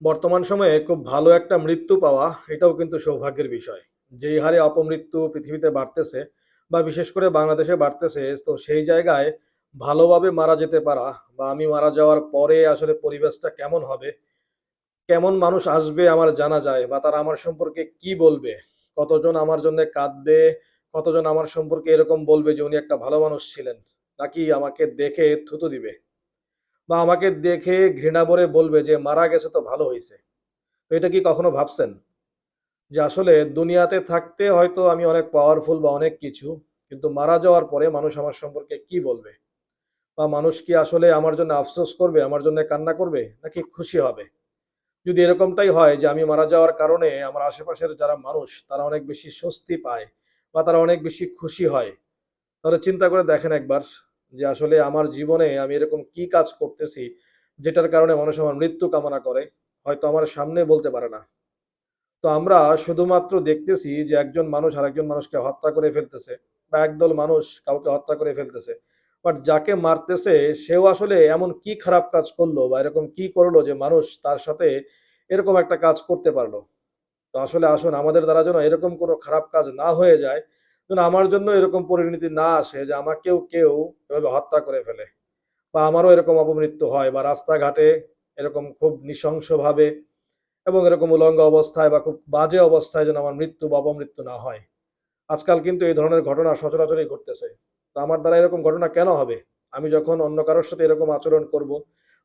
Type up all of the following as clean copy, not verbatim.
বর্তমান সময়ে খুব ভালো একটা মৃত্যু পাওয়া এটাও কিন্তু সৌভাগ্যের বিষয়। যেই হারে অপমৃত্যু পৃথিবীতে বাড়তেছে বা বিশেষ করে বাংলাদেশে বাড়তেছে, তো সেই জায়গায় ভালোভাবে মারা যেতে পারা বা আমি মারা যাওয়ার পরে আসলে পরিবেশটা কেমন হবে, কেমন মানুষ আসবে আমার জানা যায় বা তারা আমার সম্পর্কে কি বলবে, কতজন আমার জন্য কাঁদবে, কতজন আমার সম্পর্কে এরকম বলবে যে উনি একটা ভালো মানুষ ছিলেন, নাকি আমাকে দেখে থুতু দিবে বা আমাকে দেখে ঘৃণা ভরে বলবে যে মারা গেছে তো ভালো হইছে। তো এটা কি কখনো ভাবছেন যে আসলে দুনিয়াতে থাকতে হয়তো আমি অনেক পাওয়ারফুল বা অনেক কিছু, কিন্তু মারা যাওয়ার পরে মানুষ আমার সম্পর্কে কি বলবে? বা মানুষ কি আসলে আমার জন্য আফসোস করবে, আমার জন্য কান্না করবে, নাকি খুশি হবে? যদি এরকমটাই হয় যে আমি মারা যাওয়ার কারণে আমার আশেপাশের যারা মানুষ তারা অনেক বেশি স্বস্তি পায় বা তারা অনেক বেশি খুশি হয়, তাহলে চিন্তা করে দেখেন একবার যে আসলে আমার জীবনে আমি এরকম কি কাজ করতেছি যেটার কারণে মানুষ আমার মৃত্যু কামনা করে, হয়তো আমার সামনে বলতে পারে না। তো আমরা শুধুমাত্র দেখতেছি যে একজন মানুষ আরেকজন মানুষকে হত্যা করে ফেলতেছে বা একদল মানুষ কাউকে হত্যা করে ফেলতেছে। বাট যাকে মারতেছে সেও আসলে এমন কি খারাপ কাজ করলো বা এরকম কি করলো যে মানুষ তার সাথে এরকম একটা কাজ করতে পারলো। তো আসলে আসুন আমাদের দ্বারা যেন এরকম কোনো খারাপ কাজ না হয়ে যায়, যেন আমার জন্য এরকম পরিণতি না আসে যে আমাকেও কেউ এভাবে হত্যা করে ফেলে বা আমারও এরকম অপমৃত্যু হয় বা রাস্তাঘাটে এরকম খুব নৃশংসভাবে এবং এরকম উলঙ্গ অবস্থায় বা খুব বাজে অবস্থায় যেন আমার মৃত্যু বা অপমৃত্যু না হয়। আজকাল কিন্তু এই ধরনের ঘটনা সচরাচরই ঘটতেছে। তো আমার দ্বারা এরকম ঘটনা কেন হবে? আমি যখন অন্য কারোর সাথে এরকম আচরণ করব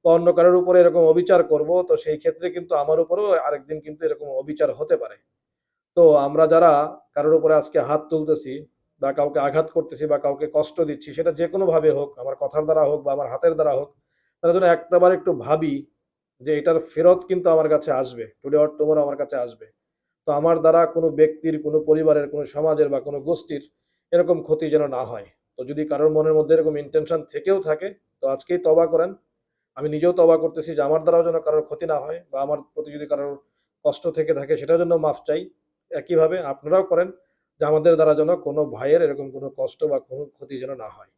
বা অন্য কারোর উপরে এরকম অবিচার করব, তো সেই ক্ষেত্রে কিন্তু আমার উপরেও আরেকদিন কিন্তু এরকম অবিচার হতে পারে। তো আমরা যারা কারোর উপরে আজকে হাত তুলতেছি বা কাউকে আঘাত করতেছি বা কাউকে কষ্ট দিচ্ছি, সেটা যেকোনোভাবে হোক, আমার কথার দ্বারা হোক বা আমার হাতের দ্বারা হোক, তার জন্য একটাবার একটু ভাবি যে এটার ফেরত কিন্তু আমার কাছে আসবে। টুডে অর টুমরো আমার কাছে আসবে। তো আমার দ্বারা কোনো ব্যক্তির, কোনো পরিবারের, কোনো সমাজের বা কোনো গোষ্ঠীর এরকম ক্ষতি যেন না হয়। তো যদি কারোর মনের মধ্যে এরকম ইনটেনশন থেকেও থাকে, তো আজকেই তওবা করেন। আমি নিজেও তওবা করতেছি যে আমার দ্বারাও যেন কারোর ক্ষতি না হয় বা আমার প্রতি যদি কারোর কষ্ট থেকে থাকে সেটার জন্য মাফ চাই। একইভাবে আপনারাও করেন যে আমাদের দ্বারা যেন কোনো ভাইয়ের এরকম কোনো কষ্ট বা কোনো ক্ষতি যেন না হয়।